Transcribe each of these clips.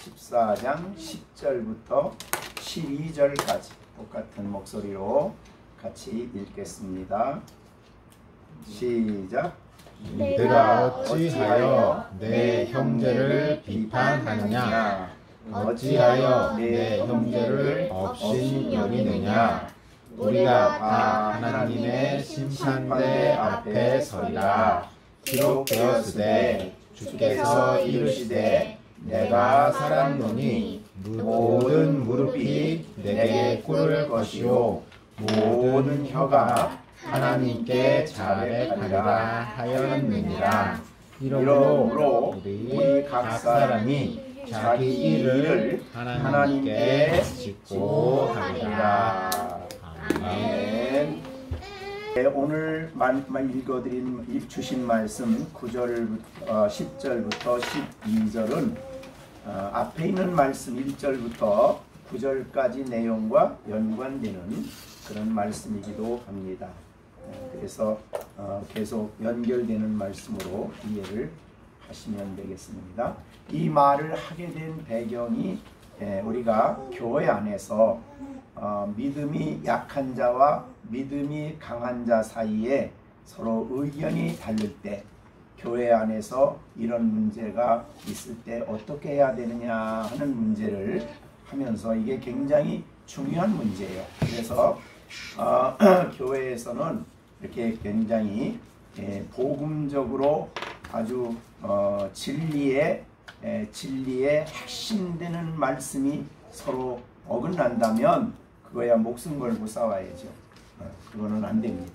14장 10절부터 12절까지 똑같은 목소리로 같이 읽겠습니다. 시작. 내가 어찌하여 내 형제를 비판하느냐? 어찌하여 내 형제를 없인 여기느냐? 우리가 다 하나님의 심판대 앞에 서리라. 기록되었으되 주께서 이르시되 내가 살았노니 모든 무릎이 내게 꿇을 것이요 모든 혀가 하나님께 자백하리라 하였느니라. 이러므로 우리 각 사람이 자기 일을 하나님께 짓고 하리라. 아멘. 오늘 읽어드린 주신 말씀 10절부터 12절은 앞에 있는 말씀 1절부터 9절까지 내용과 연관되는 그런 말씀이기도 합니다. 그래서 계속 연결되는 말씀으로 이해를 하시면 되겠습니다. 이 말을 하게 된 배경이 우리가 교회 안에서 믿음이 약한 자와 믿음이 강한 자 사이에 서로 의견이 다를 때, 교회 안에서 이런 문제가 있을 때 어떻게 해야 되느냐 하는 문제를 하면서 이게 굉장히 중요한 문제예요. 그래서 교회에서는 이렇게 굉장히 복음적으로 아주 진리의 핵심되는 말씀이 서로 어긋난다면 그거야 목숨 걸고 싸워야죠. 그거는 안 됩니다.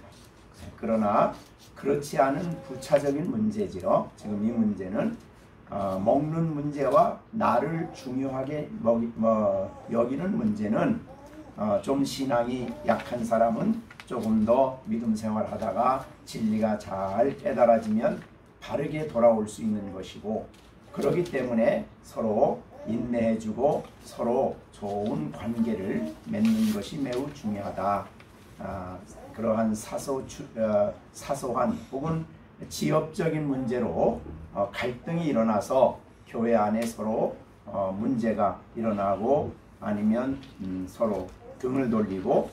그러나 그렇지 않은 부차적인 문제죠. 지금 이 문제는 먹는 문제와 나를 중요하게 여기는 문제는 좀 신앙이 약한 사람은 조금 더 믿음 생활하다가 진리가 잘 깨달아지면 바르게 돌아올 수 있는 것이고, 그렇기 때문에 서로 인내해주고 서로 좋은 관계를 맺는 것이 매우 중요하다. 그러한 사소한 혹은 지역적인 문제로 갈등이 일어나서 교회 안에 서로 문제가 일어나고 아니면 서로 등을 돌리고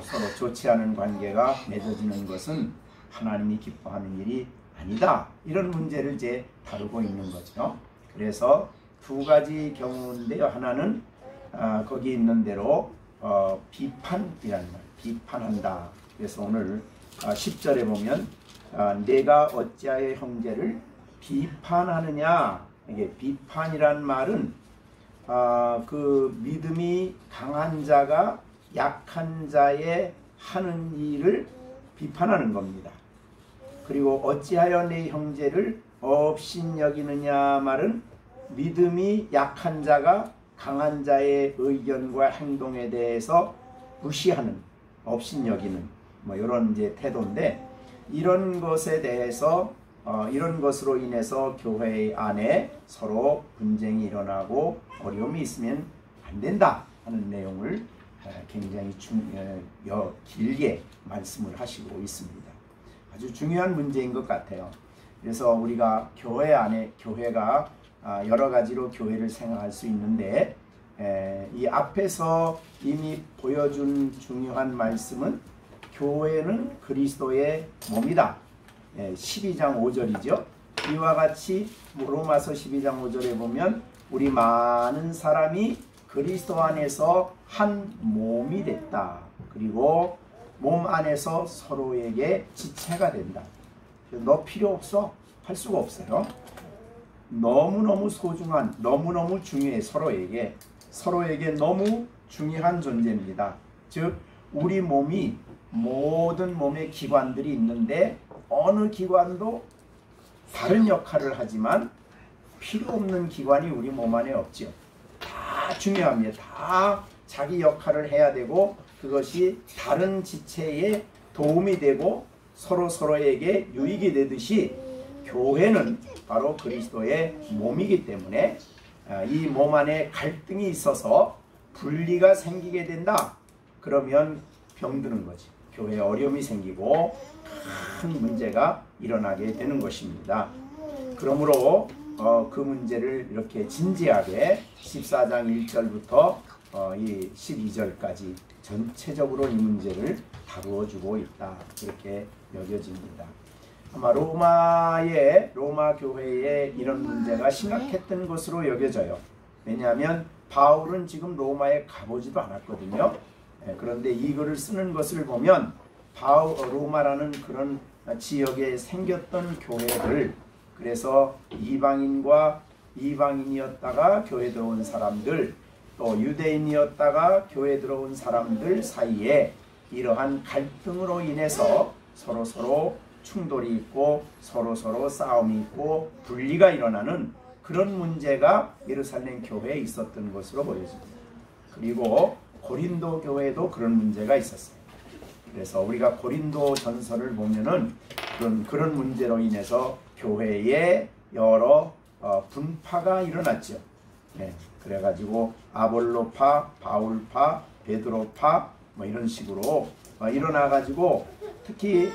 서로 좋지 않은 관계가 맺어지는 것은 하나님이 기뻐하는 일이 아니다. 이런 문제를 이제 다루고 있는 거죠. 그래서 두 가지 경우인데요. 하나는 거기 있는 대로 비판이라는 말, 비판한다. 그래서 오늘 10절에 보면 내가 어찌하여 형제를 비판하느냐. 이게 비판이란 말은 그 믿음이 강한 자가 약한 자의 하는 일을 비판하는 겁니다. 그리고 어찌하여 내 형제를 없인 여기느냐 말은 믿음이 약한 자가 강한 자의 의견과 행동에 대해서 무시하는, 없인 여기는 이런 이제 태도인데, 이런 것에 대해서 이런 것으로 인해서 교회 안에 서로 분쟁이 일어나고 어려움이 있으면 안 된다 하는 내용을 굉장히 길게 말씀을 하시고 있습니다. 아주 중요한 문제인 것 같아요. 그래서 우리가 교회 안에, 교회가 여러 가지로 교회를 생각할 수 있는데, 이 앞에서 이미 보여준 중요한 말씀은 교회는 그리스도의 몸이다. 12장 5절이죠. 이와 같이 로마서 12장 5절에 보면 우리 많은 사람이 그리스도 안에서 한 몸이 됐다. 그리고 몸 안에서 서로에게 지체가 된다. 너 필요 없어? 할 수가 없어요. 너무너무 소중한, 너무너무 중요해. 서로에게 너무 중요한 존재입니다. 즉 우리 몸이 모든 몸의 기관들이 있는데 어느 기관도 다른 역할을 하지만 필요 없는 기관이 우리 몸 안에 없죠. 다 중요합니다. 다 자기 역할을 해야 되고 그것이 다른 지체에 도움이 되고 서로에게 유익이 되듯이 교회는 바로 그리스도의 몸이기 때문에 이 몸 안에 갈등이 있어서 분리가 생기게 된다. 그러면 병드는 거지. 교회에 어려움이 생기고 큰 문제가 일어나게 되는 것입니다. 그러므로 그 문제를 이렇게 진지하게 14장 1절부터 이 12절까지 전체적으로 이 문제를 다루어주고 있다. 이렇게 여겨집니다. 아마 로마 교회에 이런 문제가 심각했던 것으로 여겨져요. 왜냐하면 바울은 지금 로마에 가보지도 않았거든요. 그런데 이거를 쓰는 것을 보면 로마라는 그런 지역에 생겼던 교회를, 그래서 이방인이었다가 교회 들어온 사람들, 또 유대인이었다가 교회 들어온 사람들 사이에 이러한 갈등으로 인해서 서로 충돌이 있고 서로 싸움이 있고 분리가 일어나는 그런 문제가 예루살렘 교회에 있었던 것으로 보여집니다. 그리고 고린도 교회에도 그런 문제가 있었어요. 그래서 우리가 고린도 전서를 보면은 그런 문제로 인해서 교회에 여러 분파가 일어났죠. 그래가지고 아볼로파, 바울파, 베드로파 뭐 이런 식으로 일어나가지고 특히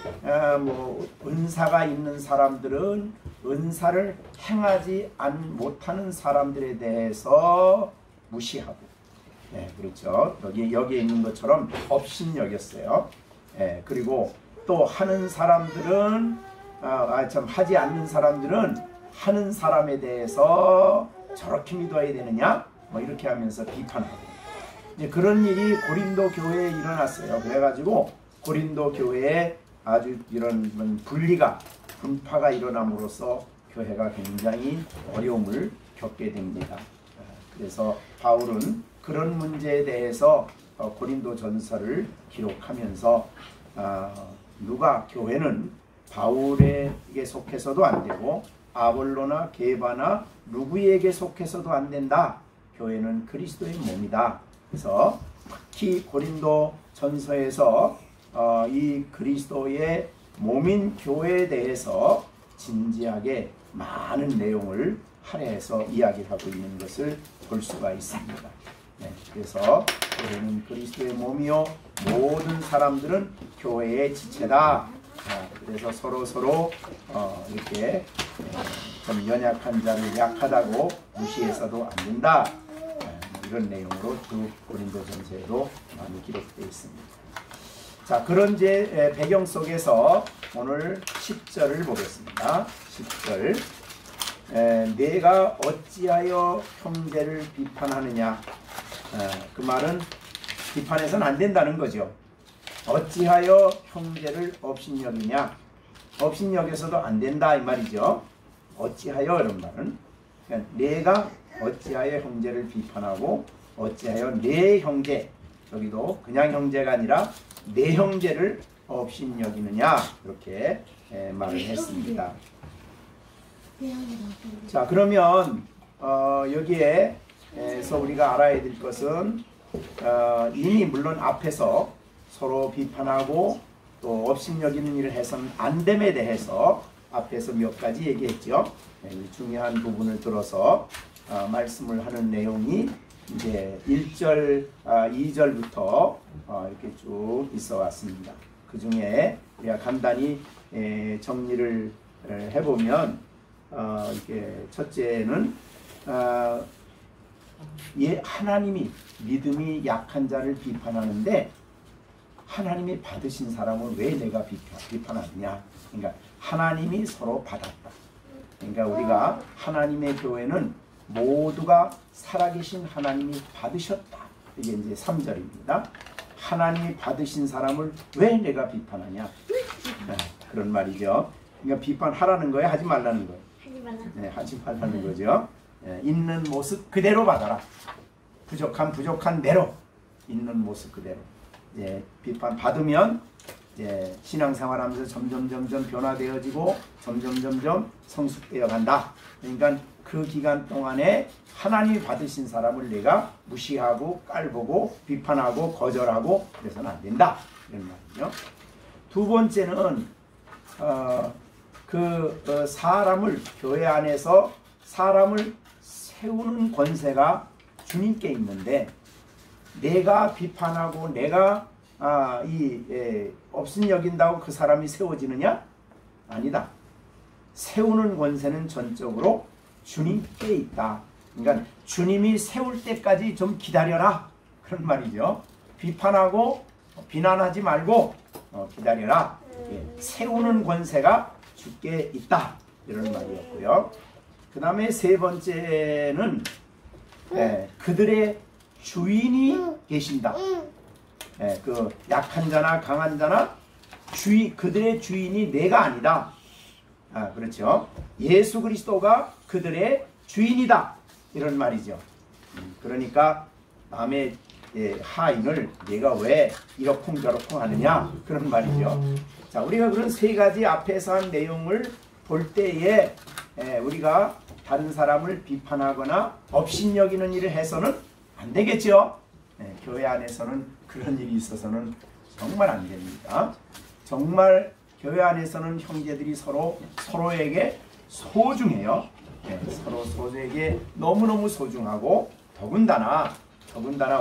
은사가 있는 사람들은 은사를 행하지 못하는 사람들에 대해서 무시하고, 그렇죠. 여기에 있는 것처럼 업신여겼어요. 그리고 또 하는 사람들은 하지 않는 사람들은 하는 사람에 대해서 저렇게 믿어야 되느냐 뭐 이렇게 하면서 비판하고, 그런 일이 고린도 교회에 일어났어요. 그래가지고 고린도 교회에 아주 이런 분파가 일어남으로써 교회가 굉장히 어려움을 겪게 됩니다. 그래서 바울은 그런 문제에 대해서 고린도 전서를 기록하면서 교회는 바울에게 속해서도 안 되고 아볼로나 게바나 누구에게 속해서도 안 된다. 교회는 그리스도의 몸이다. 그래서 특히 고린도 전서에서 이 그리스도의 몸인 교회에 대해서 진지하게 많은 내용을 할애해서 이야기하고 있는 것을 볼 수가 있습니다. 그래서 교회는 그리스도의 몸이요 모든 사람들은 교회의 지체다. 그래서 서로 이렇게 좀 연약한 자를 약하다고 무시해서도 안 된다. 이런 내용으로 두 고린도전서에도 많이 기록되어 있습니다. 자, 그런 배경 속에서 오늘 10절을 보겠습니다. 10절. 내가 어찌하여 형제를 비판하느냐. 그 말은 비판해서는 안 된다는 거죠. 어찌하여 형제를 업신여기냐. 업신여겨서도 안 된다 이 말이죠. 어찌하여 이런 말은 그러니까 내가 어찌하여 형제를 비판하고 어찌하여 내 형제, 여기도 그냥 형제가 아니라 내 형제를 업신여기느냐 이렇게 말을 했습니다. 자, 그러면 여기에서 우리가 알아야 될 것은 이미 물론 앞에서 서로 비판하고 또 업신여기는 일을 해서는 안 됨에 대해서 앞에서 몇 가지 얘기했죠. 중요한 부분을 들어서 말씀을 하는 내용이 이제 1절, 2절부터 이렇게 쭉 있어 왔습니다. 그 중에 우리가 간단히 정리를 해보면 이렇게 첫째는 하나님이 믿음이 약한 자를 비판하는데 하나님이 받으신 사람은 왜 내가 비판하느냐. 그러니까 하나님이 서로 받았다. 그러니까 우리가 하나님의 교회는 모두가 살아계신 하나님이 받으셨다. 이게 이제 3절입니다. 하나님이 받으신 사람을 왜 내가 비판하냐. 그런 말이죠. 그러니까 비판하라는 거예요? 하지 말라는 거예요? 하지 말라는, 하지 말라는 거죠. 있는 모습 그대로 받아라. 부족한 대로 있는 모습 그대로. 비판 받으면 신앙생활하면서 점점 변화되어지고 점점 성숙되어 간다. 그러니까 그 기간 동안에 하나님이 받으신 사람을 내가 무시하고 깔보고 비판하고 거절하고 그래서는 안 된다. 이런 말이죠. 두 번째는 사람을 교회 안에서 사람을 세우는 권세가 주님께 있는데 내가 비판하고 내가 업신여긴다고 그 사람이 세워지느냐? 아니다. 세우는 권세는 전적으로 주님께 있다. 그러니까 주님이 세울 때까지 좀 기다려라, 그런 말이죠. 비판하고 비난하지 말고 기다려라. 세우는 권세가 주께 있다, 이런 말이었고요. 그 다음에 세 번째는 그들의 주인이 계신다. 그 약한 자나 강한 자나 그들의 주인이 내가 아니다. 그렇죠. 예수 그리스도가 그들의 주인이다, 이런 말이죠. 그러니까 남의 하인을 내가 왜 이러쿵저러쿵 하느냐, 그런 말이죠. 자, 우리가 그런 세 가지 앞에서 한 내용을 볼 때에 우리가 다른 사람을 비판하거나 업신여기는 일을 해서는 안 되겠죠. 교회 안에서는 그런 일이 있어서는 정말 안 됩니다. 정말 교회 안에서는 형제들이 서로에게 소중해요. 서로에게 너무너무 소중하고, 더군다나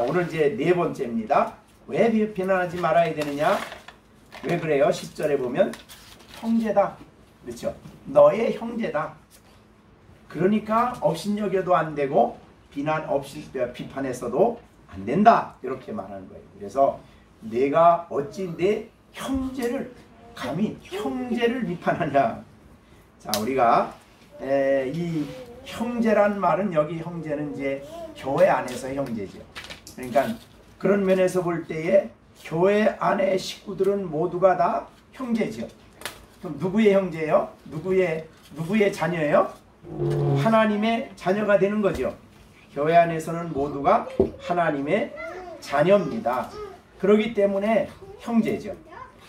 오늘 이제 네 번째입니다. 왜 비난하지 말아야 되느냐? 왜 그래요? 10절에 보면 형제다. 그렇죠? 너의 형제다. 그러니까 업신여겨도 안 되고 비판해서도 안 된다, 이렇게 말하는 거예요. 그래서 내가 어찌 내 형제를 감히 형제를 비판하냐. 자, 우리가 이 형제란 말은, 여기 형제는 이제 교회 안에서의 형제죠. 그러니까 그런 면에서 볼 때에 교회 안의 식구들은 모두가 다 형제죠. 그럼 누구의 형제예요? 누구의 자녀예요? 하나님의 자녀가 되는 거죠. 교회 안에서는 모두가 하나님의 자녀입니다. 그렇기 때문에 형제죠.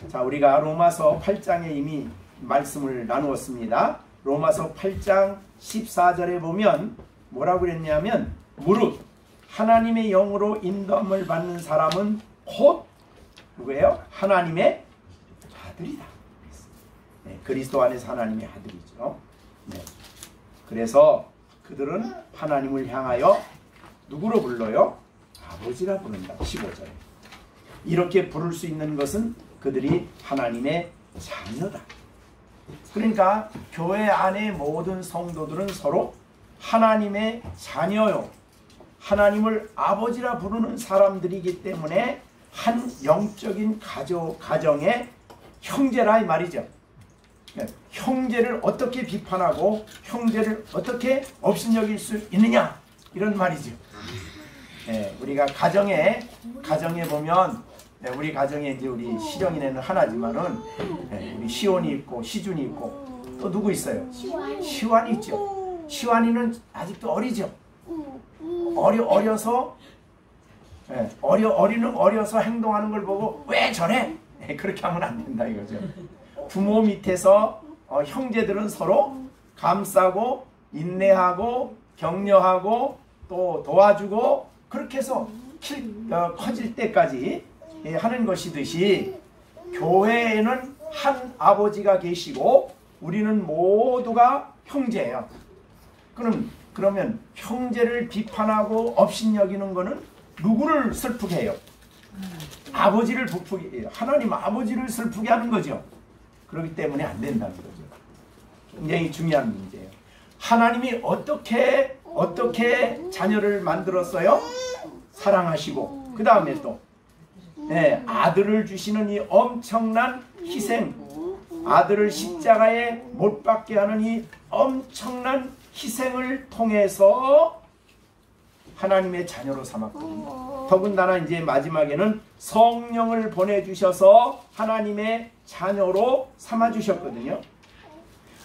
자, 우리가 로마서 8장에 이미 말씀을 나누었습니다. 로마서 8장 14절에 보면 뭐라고 그랬냐면, 무릇 하나님의 영으로 인도함을 받는 사람은 곧 누구예요? 하나님의 아들이다. 그리스도 안에서 하나님의 아들이죠. 그래서 그들은 하나님을 향하여 누구로 불러요? 아버지라 부른다. 15절에. 이렇게 부를 수 있는 것은 그들이 하나님의 자녀다. 그러니까 교회 안의 모든 성도들은 서로 하나님의 자녀요, 하나님을 아버지라 부르는 사람들이기 때문에 한 영적인 가정의 형제라, 이 말이죠. 형제를 어떻게 비판하고 형제를 어떻게 업신여길 수 있느냐, 이런 말이죠. 우리가 가정에 보면, 우리 가정에 이제 우리 시령이네는 하나지만은 우리 시온이 있고 시준이 있고 또 누구 있어요? 시완이 있죠. 시완이는 아직도 어리죠. 어려서 어려서 행동하는 걸 보고 왜 저래? 그렇게 하면 안 된다, 이거죠. 부모 밑에서 형제들은 서로 감싸고 인내하고 격려하고 또 도와주고, 그렇게 해서 커질 때까지 하는 것이듯이, 교회에는 한 아버지가 계시고 우리는 모두가 형제예요. 그러면 형제를 비판하고 업신여기는 것은 누구를 슬프게 해요? 아버지를 부풀게 해요. 하나님 아버지를 슬프게 하는 거죠. 그렇기 때문에 안 된다는 거죠. 굉장히 중요한 문제예요. 하나님이 어떻게 자녀를 만들었어요? 사랑하시고, 그 다음에 또 아들을 주시는 이 엄청난 희생, 아들을 십자가에 못 박게 하는 이 엄청난 희생을 통해서 하나님의 자녀로 삼았거든요. 더군다나 이제 마지막에는 성령을 보내주셔서 하나님의 자녀로 삼아주셨거든요.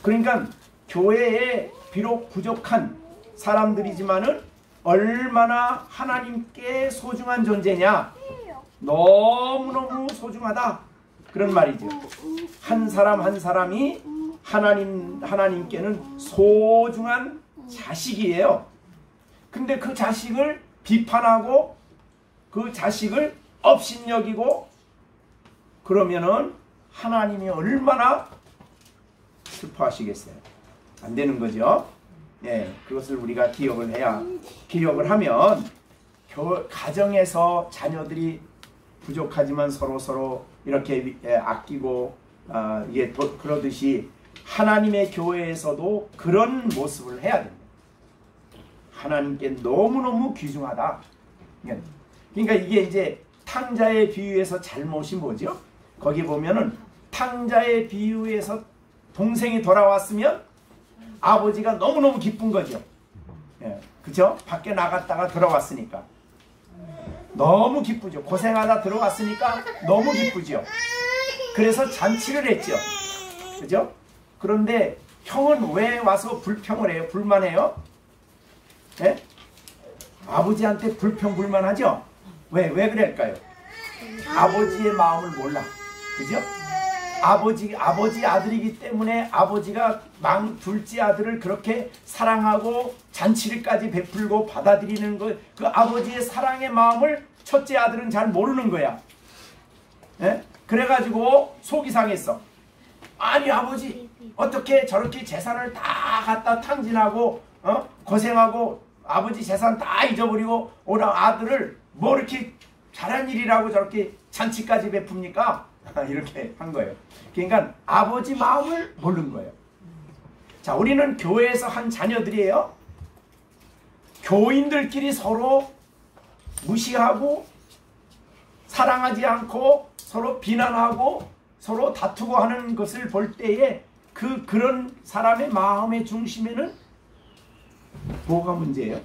그러니까 교회에 비록 부족한 사람들이지만은 얼마나 하나님께 소중한 존재냐, 너무너무 소중하다, 그런 말이죠. 한 사람 한 사람이 하나님께는 소중한 자식이에요. 근데 그 자식을 비판하고 그 자식을 업신여기고 그러면은 하나님이 얼마나 슬퍼하시겠어요. 안 되는 거죠. 그것을 우리가 기억을 하면 가정에서 자녀들이 부족하지만 서로 이렇게 아끼고 그러듯이 하나님의 교회에서도 그런 모습을 해야 됩니다. 하나님께 너무너무 귀중하다. 그러니까 이게 이제 탕자의 비유에서 잘못이 뭐죠? 거기 보면은 탕자의 비유에서 동생이 돌아왔으면 아버지가 너무너무 기쁜 거죠. 예, 그죠? 밖에 나갔다가 들어왔으니까 너무 기쁘죠. 고생하다 들어왔으니까 너무 기쁘죠. 그래서 잔치를 했죠. 그죠? 그런데 형은 왜 와서 불평을 해요? 불만해요? 예? 아버지한테 불평불만하죠? 왜 그럴까요? 아버지의 마음을 몰라. 그죠? 아버지 아들이기 때문에 아버지가 둘째 아들을 그렇게 사랑하고 잔치를까지 베풀고 받아들이는 것, 그 아버지의 사랑의 마음을 첫째 아들은 잘 모르는 거야. 예? 그래가지고 속이 상했어. 아니 아버지 어떻게 저렇게 재산을 다 갖다 탕진하고 고생하고 아버지 재산 다 잊어버리고 오랑 아들을 뭐 이렇게 잘한 일이라고 저렇게 잔치까지 베풉니까? 이렇게 한 거예요. 그러니까 아버지 마음을 모르는 거예요. 자, 우리는 교회에서 한 자녀들이에요. 교인들끼리 서로 무시하고 사랑하지 않고 서로 비난하고 서로 다투고 하는 것을 볼 때에 그런 사람의 마음의 중심에는 뭐가 문제예요?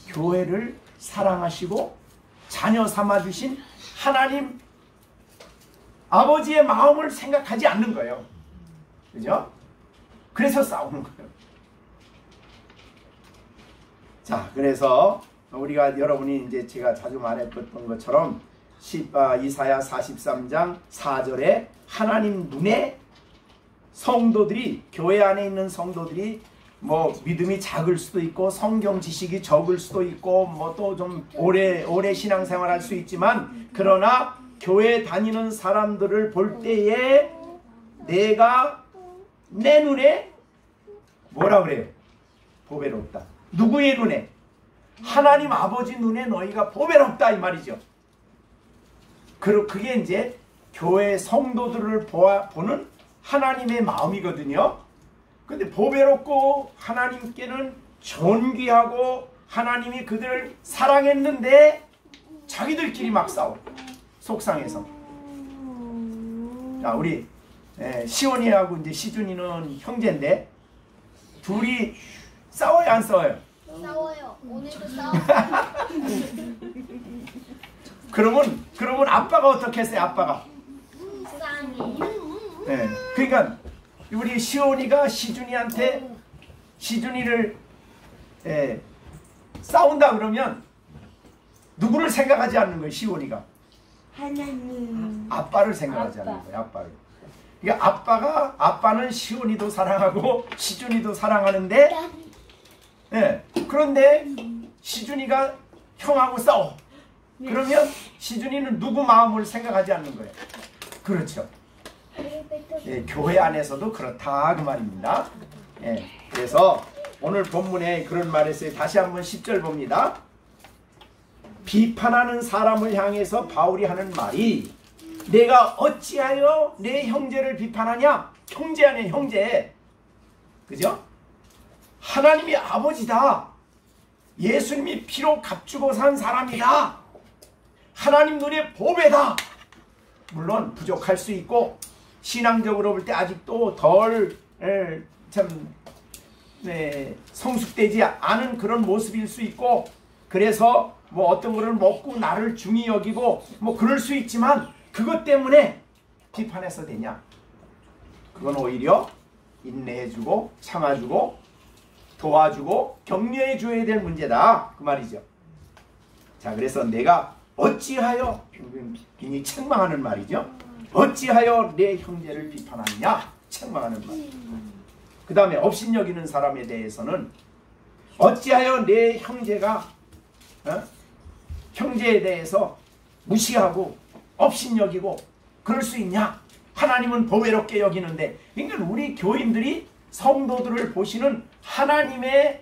교회를 사랑하시고 자녀 삼아주신 하나님 아버지의 마음을 생각하지 않는 거예요. 그죠? 그래서 싸우는 거예요. 자, 그래서 우리가 여러분이 이제 제가 자주 말했던 것처럼 이사야 43장 4절에 하나님 눈에 성도들이 교회 안에 있는 성도들이 뭐 믿음이 작을 수도 있고 성경 지식이 적을 수도 있고 뭐 또 좀 오래 신앙생활할 수 있지만 그러나 교회 다니는 사람들을 볼 때에 내가 내 눈에 뭐라 그래요? 보배롭다. 누구의 눈에? 하나님 아버지 눈에 너희가 보배롭다 이 말이죠. 그게 이제 교회 성도들을 보는 하나님의 마음이거든요. 근데 보배롭고 하나님께는 존귀하고 하나님이 그들을 사랑했는데 자기들끼리 막 싸워. 속상해서. 자, 우리 시온이하고 이제 시준이는 형제인데 둘이 싸워요, 안 싸워요? 싸워요. 오늘도 싸웠어요. 그러면 아빠가 어떻게 했어요? 아빠가? 불쌍해. 네. 그러니까 우리 시온이가 시준이를 싸운다 그러면 누구를 생각하지 않는 거예요? 시온이가 하나님. 아빠를 생각하지 않는 거예요. 아빠를. 그러니까 아빠는 시온이도 사랑하고 시준이도 사랑하는데 그런데 시준이가 형하고 싸워. 그러면 시준이는 누구 마음을 생각하지 않는 거예요. 그렇죠. 교회 안에서도 그렇다 그 말입니다. 그래서 오늘 본문에 그런 말이 있어요. 다시 한번 10절 봅니다. 비판하는 사람을 향해서 바울이 하는 말이 내가 어찌하여 내 형제를 비판하냐? 형제 안에 형제. 그죠? 하나님이 아버지다. 예수님이 피로 값주고 산 사람이다. 하나님 눈에 보배다. 물론 부족할 수 있고 신앙적으로 볼 때 아직도 덜 성숙되지 않은 그런 모습일 수 있고 그래서 뭐 어떤 거를 먹고 나를 중히 여기고 뭐 그럴 수 있지만 그것 때문에 비판해서 되냐? 그건 오히려 인내해주고 참아주고 도와주고 격려해 줘야 될 문제다 그 말이죠. 자, 그래서 내가 어찌하여 굉장히 책망하는 말이죠. 어찌하여 내 형제를 비판하느냐? 책망하는 말. 그 다음에 업신여기는 사람에 대해서는 어찌하여 내 형제가 형제에 대해서 무시하고 업신여기고 그럴 수 있냐? 하나님은 보배롭게 여기는데. 그러니까 우리 교인들이 성도들을 보시는 하나님의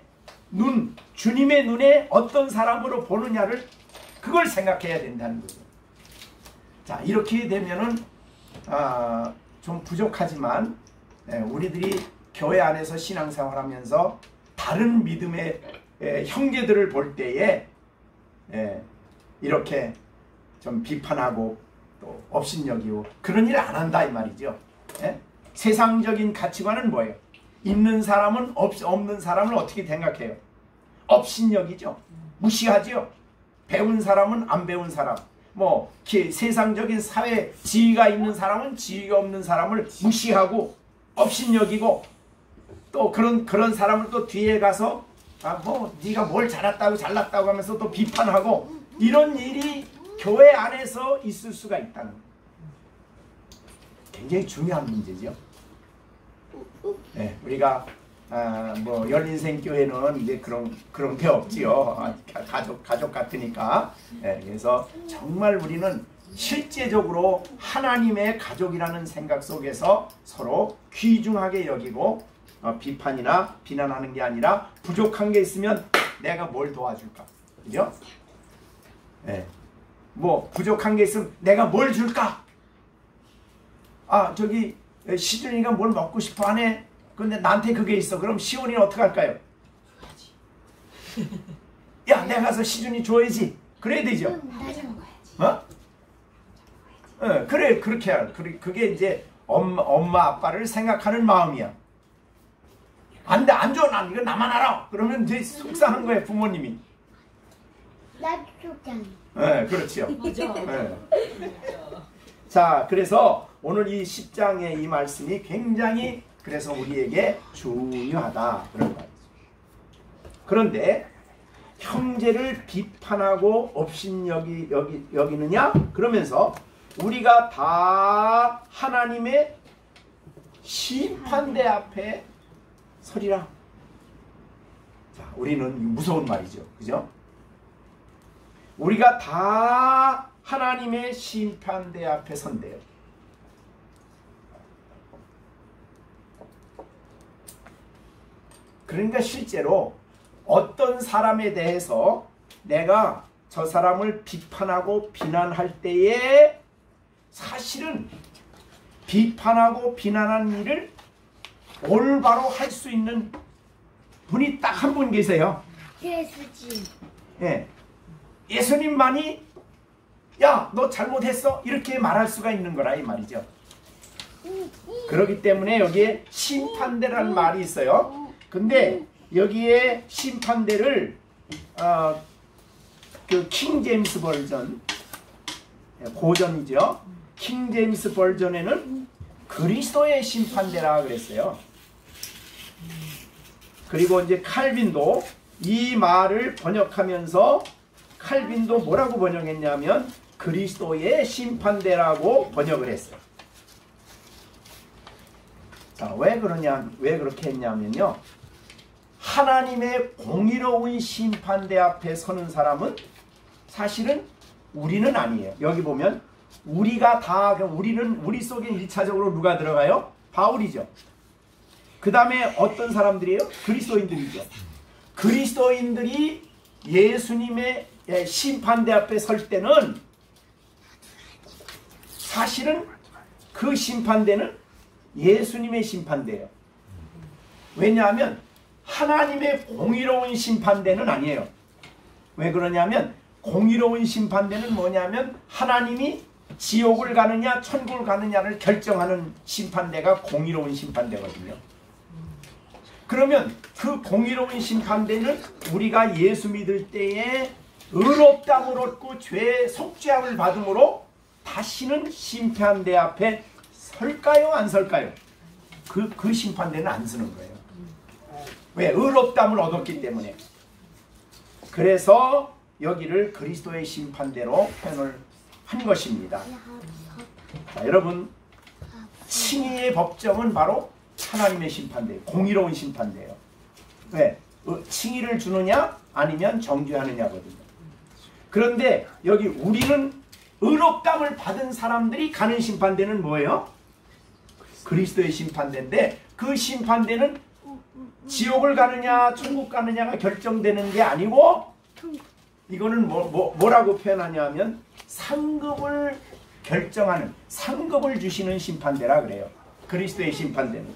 눈, 주님의 눈에 어떤 사람으로 보느냐를 그걸 생각해야 된다는 거죠. 자, 이렇게 되면은 좀 부족하지만 우리들이 교회 안에서 신앙생활하면서 다른 믿음의 형제들을 볼 때에 이렇게 좀 비판하고 또 업신여기고 그런 일을 안 한다 이 말이죠. 세상적인 가치관은 뭐예요? 있는 사람은 없는 사람을 어떻게 생각해요? 업신여기죠. 무시하죠. 배운 사람은 안 배운 사람, 뭐 세상적인 사회 지위가 있는 사람은 지위가 없는 사람을 무시하고 업신여기고 또 그런 사람을 또 뒤에 가서 뭐 네가 뭘 잘났다고 잘났다고 하면서 또 비판하고 이런 일이 교회 안에서 있을 수가 있다는 거예요. 굉장히 중요한 문제죠. 우리가 뭐 열린생교회는 이제 그런 게 없지요. 가족 같으니까. 그래서 정말 우리는 실제적으로 하나님의 가족이라는 생각 속에서 서로 귀중하게 여기고 비판이나 비난하는 게 아니라 부족한 게 있으면 내가 뭘 도와줄까? 그죠? 뭐 부족한 게 있으면 내가 뭘 줄까? 저기 시준이가 뭘 먹고 싶어 하네. 근데 나한테 그게 있어. 그럼 시온이는 어떻게 할까요? 야, 내가 가서 시준이 줘야지. 그래야 되죠. 그래, 그렇게 할. 그게 이제 엄마 아빠를 생각하는 마음이야. 안 돼, 안 줘. 난 이거 나만 알아. 그러면 이제 속상한 거예요, 부모님이. 나도 속상해. 그렇죠. 맞아. 자, 그래서 오늘 이 10장의 이 말씀이 굉장히 그래서 우리에게 중요하다 그런 말이죠. 그런데 형제를 비판하고 업신여기느냐? 그러면서 우리가 다 하나님의 심판대 앞에 서리라. 자, 우리는 무서운 말이죠. 그죠? 우리가 다 하나님의 심판대 앞에 선대요. 그러니까 실제로 어떤 사람에 대해서 내가 저 사람을 비판하고 비난할 때에 사실은 비판하고 비난한 일을 올바로 할 수 있는 분이 딱 한 분 계세요. 예수지. 예수님만이 야, 너 잘못했어 이렇게 말할 수가 있는 거라 이 말이죠. 그렇기 때문에 여기에 심판대라는 말이 있어요. 근데 여기에 심판대를 그 킹 제임스 버전, 고전이죠. 킹 제임스 버전에는 그리스도의 심판대라 그랬어요. 그리고 이제 칼빈도 이 말을 번역하면서 칼빈도 뭐라고 번역했냐면 그리스도의 심판대라고 번역을 했어요. 자, 왜 그렇게 했냐면요. 하나님의 공의로운 심판대 앞에 서는 사람은 사실은 우리는 아니에요. 여기 보면 우리가 다 우리 속에 1차적으로 누가 들어가요? 바울이죠. 그 다음에 어떤 사람들이에요? 그리스도인들이죠. 그리스도인들이 예수님의 심판대 앞에 설 때는 사실은 그 심판대는 예수님의 심판대예요. 왜냐하면 하나님의 공의로운 심판대는 아니에요. 왜 그러냐면 공의로운 심판대는 뭐냐면 하나님이 지옥을 가느냐 천국을 가느냐를 결정하는 심판대가 공의로운 심판대거든요. 그러면 그 공의로운 심판대는 우리가 예수 믿을 때에 의롭다함을 얻고 죄 속죄함을 받음으로 다시는 심판대 앞에 설까요 안 설까요? 그 심판대는 안 서는 거예요. 왜? 의롭다함을 얻었기 때문에. 그래서 여기를 그리스도의 심판대로 표현을 한 것입니다. 자, 여러분, 칭의의 법정은 바로 하나님의 심판대예요. 공의로운 심판대예요. 왜? 칭의를 주느냐 아니면 정죄하느냐거든요. 그런데 여기 우리는 의롭다함을 받은 사람들이 가는 심판대는 뭐예요? 그리스도의 심판대인데 그 심판대는 지옥을 가느냐 천국 가느냐가 결정되는 게 아니고 이거는 뭐라고 표현하냐면 상급을 결정하는, 상급을 주시는 심판대라 그래요. 그리스도의 심판대는.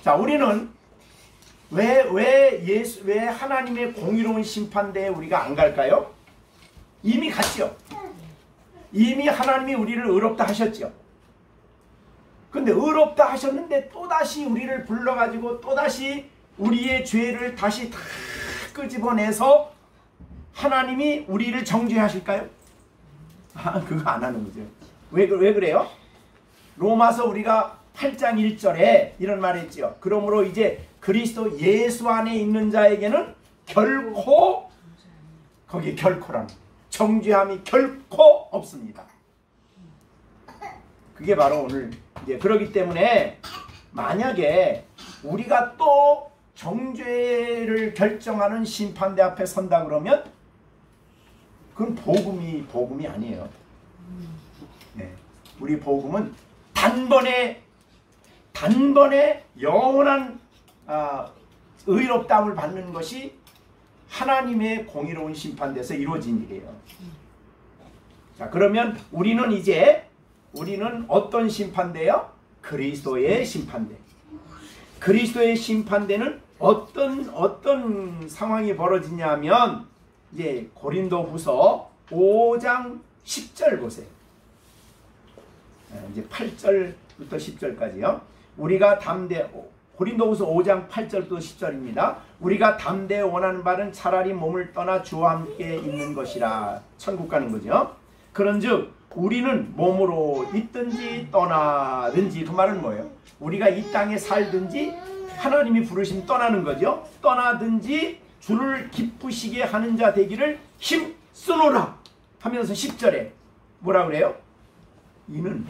자, 우리는 왜 하나님의 공의로운 심판대에 우리가 안 갈까요? 이미 갔죠. 이미 하나님이 우리를 의롭다 하셨죠. 근데 의롭다 하셨는데 또다시 우리를 불러가지고 또다시 우리의 죄를 다시 다 끄집어내서 하나님이 우리를 정죄하실까요? 그거 안 하는 거죠. 왜 그래요? 로마서 우리가 8장 1절에 이런 말을 했죠. 그러므로 이제 그리스도 예수 안에 있는 자에게는 결코, 거기 결코란 정죄함이 결코 없습니다. 그게 바로 오늘 이제 그러기 때문에 만약에 우리가 또 정죄를 결정하는 심판대 앞에 선다 그러면 그건 복음이 아니에요. 네. 우리 복음은 단번에 영원한 의롭다움을 받는 것이 하나님의 공의로운 심판대에서 이루어진 일이에요. 자, 그러면 우리는 어떤 심판대요? 그리스도의 심판대. 그리스도의 심판대는 어떤 상황이 벌어지냐면 이제 고린도후서 5장 10절 보세요. 이제 8절부터 10절까지요. 우리가 고린도후서 5장 8절부터 10절입니다. 우리가 담대히 원하는 바는 차라리 몸을 떠나 주와 함께 있는 것이라. 천국 가는 거죠. 그런즉 우리는 몸으로 있든지 떠나든지, 그 말은 뭐예요? 우리가 이 땅에 살든지 하나님이 부르심 떠나는 거죠. 떠나든지 주를 기쁘시게 하는 자 되기를 힘쓰노라 하면서 10절에 뭐라 그래요? 이는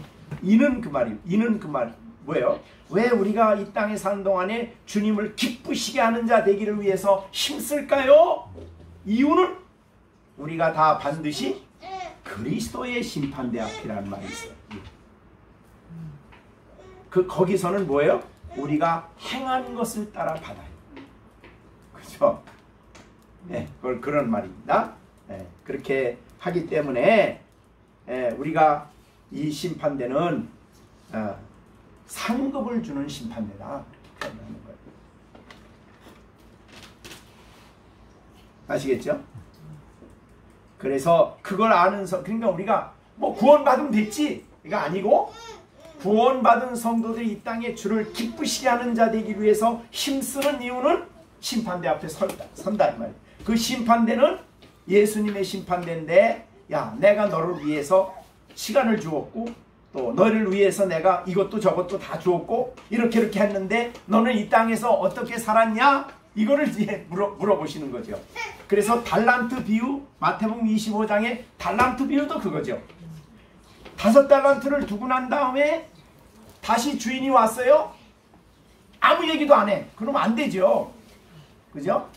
그 말이에요. 이는 그 말 뭐예요? 왜 우리가 이 땅에 사는 동안에 주님을 기쁘시게 하는 자 되기를 위해서 힘쓸까요? 이유는 우리가 다 반드시 그리스도의 심판대 앞이라는 말이 있어요. 거기서는 뭐예요? 우리가 행한 것을 따라 받아요. 그렇죠? 네, 그런 말입니다. 네, 그렇게 하기 때문에 우리가 이 심판대는 상급을 주는 심판대다. 아시겠죠? 그래서 그걸 아는 그러니까 우리가 뭐 구원받으면 됐지 이거 아니고, 구원받은 성도들이 이 땅에 주를 기쁘시게 하는 자 되기 위해서 힘쓰는 이유는 심판대 앞에 선다 이 말이에요. 그 심판대는 예수님의 심판대인데, 야, 내가 너를 위해서 시간을 주었고 또 너를 위해서 내가 이것도 저것도 다 주었고 이렇게 했는데 너는 이 땅에서 어떻게 살았냐? 이거를 이제 물어보시는 거죠. 그래서 달란트 비유, 마태복음 25장의 달란트 비유도 그거죠. 5달란트를 두고 난 다음에 다시 주인이 왔어요. 아무 얘기도 안 해. 그러면 안 되죠. 그죠?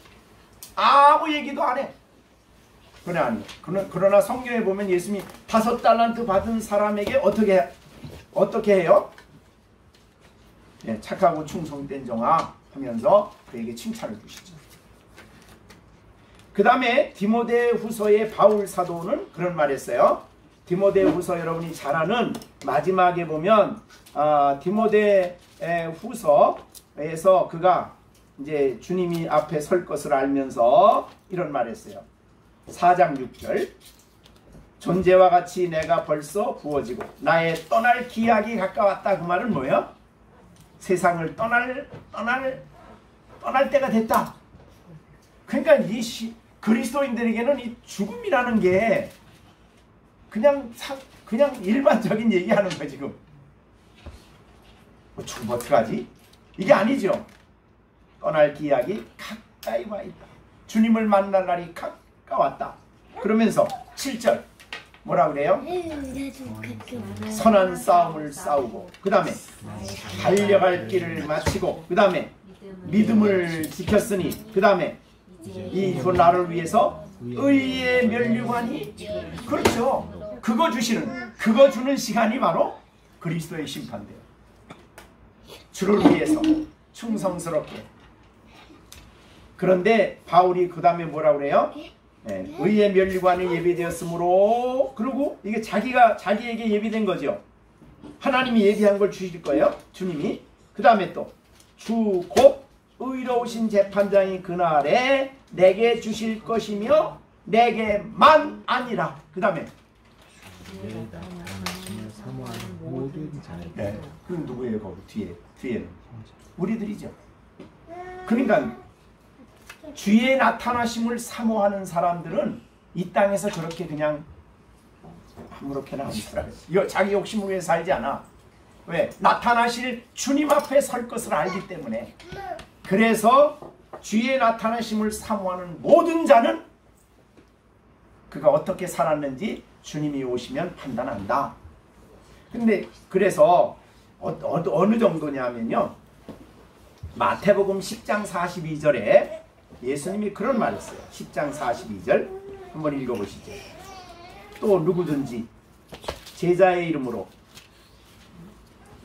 아무 얘기도 안 해. 그러나 성경에 보면 예수님이 5달란트 받은 사람에게 어떻게 해요? 네, 착하고 충성된 종아 하면서 그에게 칭찬을 주시죠. 그 다음에 디모데후서의 바울 사도는 그런 말 했어요. 디모데후서 여러분이 잘 아는 마지막에 보면 디모데후서에서 그가 이제 주님이 앞에 설 것을 알면서 이런 말 했어요. 4장 6절 존재와 같이 내가 벌써 부어지고 나의 떠날 기약이 가까웠다. 그 말은 뭐예요? 세상을 떠날 때가 됐다. 그러니까 그리스도인들에게는 이 죽음이라는 게 그냥 일반적인 얘기하는 거야. 지금 죽으면 어떡하지? 이게 아니죠. 떠날 기약이 가까이 와 있다. 주님을 만날 날이 가까웠다. 그러면서 7절 뭐라 그래요? 선한 싸움을 싸우고, 그 다음에 달려갈 길을 마치고, 그 다음에 믿음을 지켰으니, 그 다음에 그 나를 위해서 의의 면류관이, 그렇죠. 그거 주는 시간이 바로 그리스도의 심판대요. 주를 위해서 충성스럽게. 그런데 바울이 그 다음에 뭐라 그래요? 의의 면류관이 예비되었으므로, 그리고 이게 자기에게 예비된 거죠. 하나님이 예비한 걸 주실 거예요. 주님이. 그 다음에 또 주 곧 의로우신 재판장이 그날에 내게 주실 것이며 내게만 아니라 그 다음에 주의 나타나심을 사모하는 모든 자에게. 네, 그건 누구예요? 거기 뒤에는 우리들이죠. 그러니까 주의 나타나심을 사모하는 사람들은 이 땅에서 저렇게 그냥 아무렇게나 안 살아요. 이거 자기 욕심을 위해 살지 않아. 왜? 나타나실 주님 앞에 설 것을 알기 때문에. 그래서 주의 나타나심을 사모하는 모든 자는 그가 어떻게 살았는지 주님이 오시면 판단한다. 근데 그래서 어느 정도냐면요, 마태복음 10장 42절에 예수님이 그런 말을 했어요. 10장 42절 한번 읽어보시죠. 또 누구든지 제자의 이름으로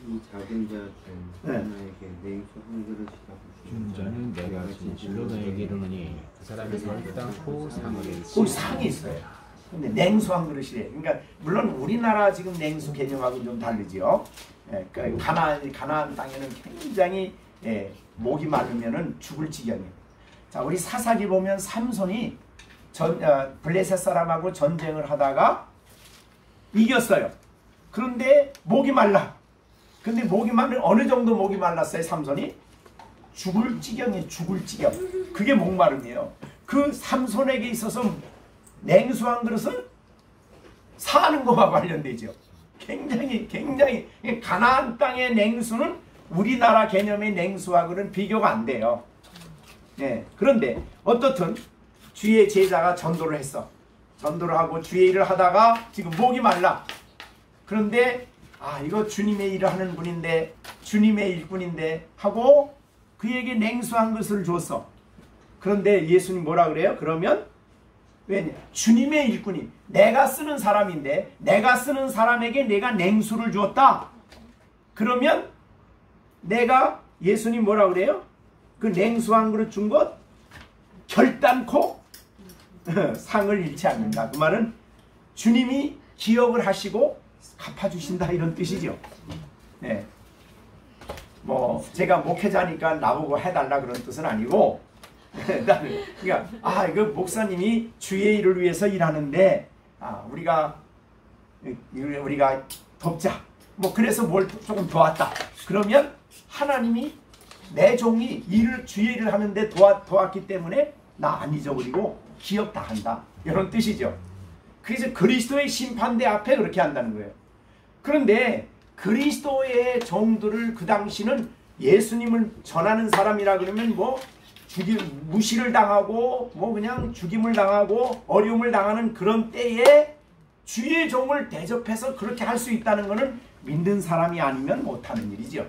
이 작은 자 중 하나에게 냉수 한 그릇이라고 준 자는 내가 진실로 너에게 이르노니 그 사람이 결단코 상을 잃지. 그 상이 있어요. 근데 냉수 한 그릇이래. 그러니까 물론 우리나라 지금 냉수 개념하고는 좀 다르죠. 그러니까 가나안 땅에는 굉장히 목이 마르면은 죽을 지경이에요. 자, 우리 사사기 보면 삼손이 블레셋 사람하고 전쟁을 하다가 이겼어요. 그런데 목이 말라. 근데 목이 말면 어느 정도 목이 말랐어요, 삼손이? 죽을 지경이에요, 죽을 지경. 그게 목마름이에요. 그 삼손에게 있어서 냉수 한 그릇은 사는 것과 관련되죠. 굉장히 가나안 땅의 냉수는 우리나라 개념의 냉수하고는 비교가 안 돼요. 네, 그런데 어떻든 주의 제자가 전도를 했어. 전도를 하고 주의 일을 하다가 지금 목이 말라. 그런데 이거 주님의 일을 하는 분인데, 주님의 일꾼인데 하고 그에게 냉수한 것을 줬어. 그런데 예수님 뭐라 그래요? 그러면 왜냐? 주님의 일꾼이 내가 쓰는 사람인데 내가 쓰는 사람에게 내가 냉수를 주었다. 그러면 내가 예수님 뭐라 그래요? 그 냉수한 그릇 준 것 결단코 상을 잃지 않는다. 그 말은 주님이 기억을 하시고 갚아주신다, 이런 뜻이죠. 네. 뭐 제가 목회자니까 나보고 해달라 그런 뜻은 아니고, 나는 그러니까 이거 목사님이 주의 일을 위해서 일하는데 우리가 돕자. 뭐 그래서 뭘 조금 도왔다. 그러면 하나님이 내 종이 주의 일을 하는데 도왔기 때문에 나 안 잊어버리고 기억 다 한다, 이런 뜻이죠. 그래서 그리스도의 심판대 앞에 그렇게 한다는 거예요. 그런데 그리스도의 종들을 그 당시는 예수님을 전하는 사람이라 그러면 뭐 무시를 당하고 뭐 그냥 죽임을 당하고 어려움을 당하는 그런 때에 주의 종을 대접해서 그렇게 할 수 있다는 것은 믿는 사람이 아니면 못하는 일이죠.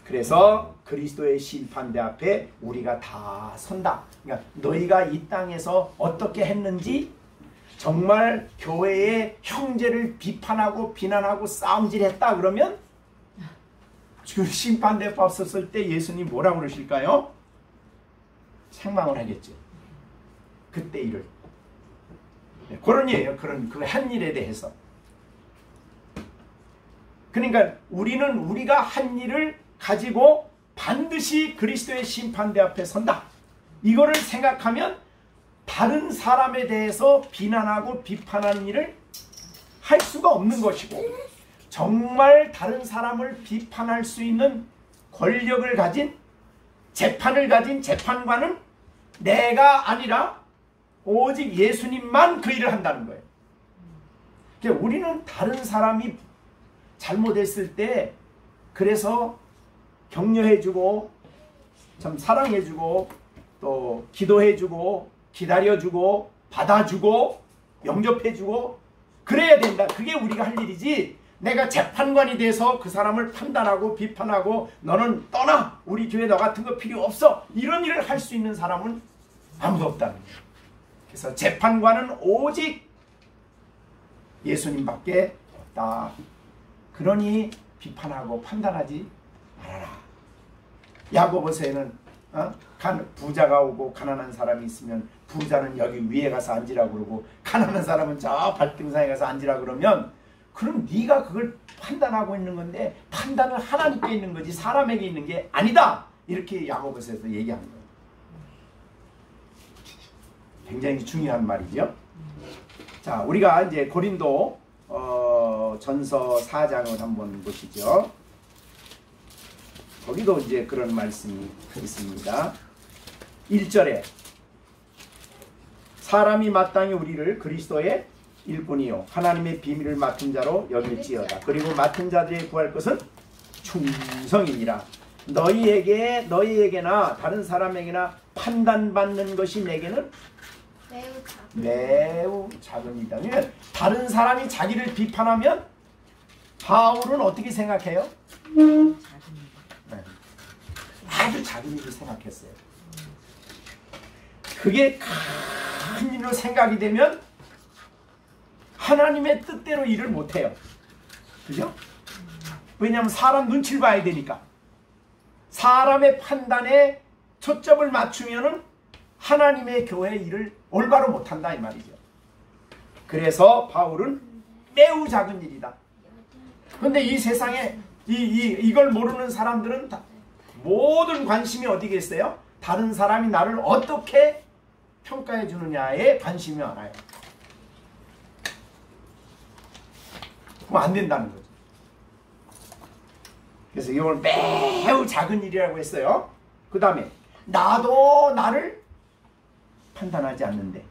그래서 그리스도의 심판대 앞에 우리가 다 선다. 그러니까 너희가 이 땅에서 어떻게 했는지, 정말 교회의 형제를 비판하고 비난하고 싸움질했다 그러면 그 심판대 앞에 섰을 때 예수님 뭐라고 그러실까요? 책망을 하겠죠. 그때 일을. 그런 일이에요. 그 한 일에 대해서. 그러니까 우리가 한 일을 가지고 반드시 그리스도의 심판대 앞에 선다. 이거를 생각하면 다른 사람에 대해서 비난하고 비판하는 일을 할 수가 없는 것이고, 정말 다른 사람을 비판할 수 있는 권력을 가진, 재판을 가진 재판관은 내가 아니라 오직 예수님만 그 일을 한다는 거예요. 그러니까 우리는 다른 사람이 잘못했을 때 그래서 격려해주고 참 사랑해주고 또 기도해주고 기다려주고 받아주고 영접해주고 그래야 된다. 그게 우리가 할 일이지, 내가 재판관이 돼서 그 사람을 판단하고 비판하고 너는 떠나, 우리 교회 너 같은 거 필요 없어, 이런 일을 할 수 있는 사람은 아무도 없다는 거예요. 그래서 재판관은 오직 예수님밖에 없다. 그러니 비판하고 판단하지 말아라. 야고보서에는 부자가 오고 가난한 사람이 있으면 부자는 여기 위에 가서 앉으라고 그러고 가난한 사람은 저 발등상에 가서 앉으라고 그러면 그럼 네가 그걸 판단하고 있는 건데 판단은 하나님께 있는 거지 사람에게 있는 게 아니다. 이렇게 야고보서에서 얘기하는 거예요. 굉장히 중요한 말이죠. 자, 우리가 이제 고린도 전서 4장을 한번 보시죠. 거기도 이제 그런 말씀이 있습니다. 1절에 사람이 마땅히 우리를 그리스도의 일꾼이요 하나님의 비밀을 맡은 자로 여길지어다. 그리고 맡은 자들이 구할 것은 충성이니라. 너희에게나 다른 사람에게나 판단받는 것이 내게는 매우 작은 일이다. 그러니까 다른 사람이 자기를 비판하면 바울은 어떻게 생각해요? 네. 아주 작은 일을 생각했어요. 그게 큰 일로 생각이 되면 하나님의 뜻대로 일을 못해요. 그죠? 왜냐하면 사람 눈치를 봐야 되니까. 사람의 판단에 초점을 맞추면은 하나님의 교회 일을 올바로 못한다 이 말이죠. 그래서 바울은 매우 작은 일이다. 그런데 이 세상에 이걸 모르는 사람들은 다 모든 관심이 어디겠어요? 다른 사람이 나를 어떻게 평가해 주느냐에 관심이 많아요. 그럼 안 된다는 거죠. 그래서 이걸 매우 작은 일이라고 했어요. 그 다음에 나도 나를 판단하지 않는데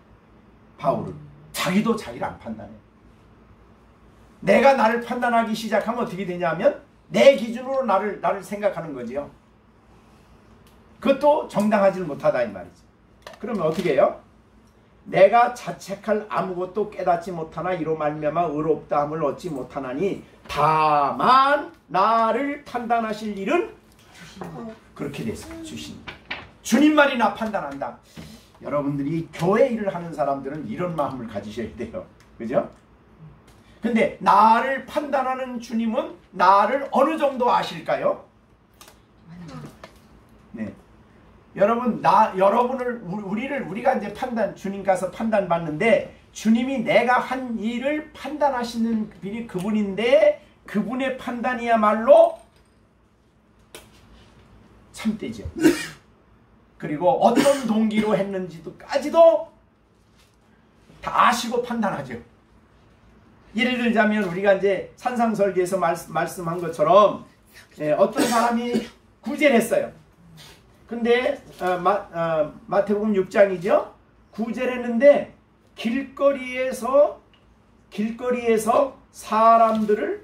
바울은 자기도 자기를 안 판단해. 내가 나를 판단하기 시작하면 어떻게 되냐면 내 기준으로 나를 생각하는 거지요. 그것도 정당하지 못하다 이 말이죠. 그러면 어떻게 해요? 내가 자책할 아무것도 깨닫지 못하나 이로 말미암아 의롭다함을 얻지 못하나니 다만 나를 판단하실 일은 그렇게 됐어요. 주님만이 나 판단한다. 여러분들이 교회 일을 하는 사람들은 이런 마음을 가지셔야 돼요. 그죠? 근데 나를 판단하는 주님은 나를 어느 정도 아실까요? 네. 우리가 이제 주님 가서 판단받는데 주님이 내가 한 일을 판단하시는 분이 그분인데 그분의 판단이야말로 참되죠. 그리고 어떤 동기로 했는지도까지도 다 아시고 판단하죠. 예를 들자면 우리가 이제 산상설계에서 말씀한 것처럼 어떤 사람이 구제를 했어요. 근데 마태복음 6장이죠. 구제를 했는데 길거리에서 사람들에게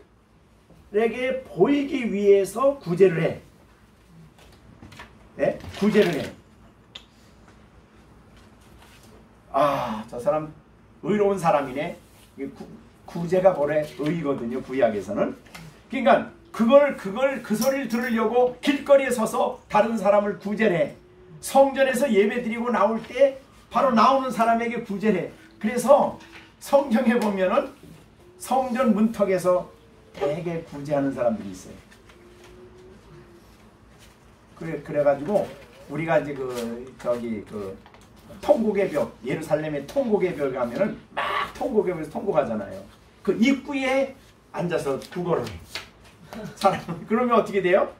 보이기 위해서 구제를 해. 네? 구제를 해. 저 사람 의로운 사람이네. 구제가 뭐래? 의거든요. 구약에서는. 그러니까 그 소리를 들으려고 길거리에 서서 다른 사람을 구제를 해. 성전에서 예배 드리고 나올 때 바로 나오는 사람에게 구제를 해. 그래서 성경에 보면은 성전 문턱에서 되게 구제하는 사람들이 있어요. 그래가지고 우리가 이제 통곡의 벽, 예루살렘의 통곡의 벽에 가면은 막 통곡의 벽에서 통곡하잖아요. 그 입구에 앉아서 구걸을 해. 그러면 어떻게 돼요?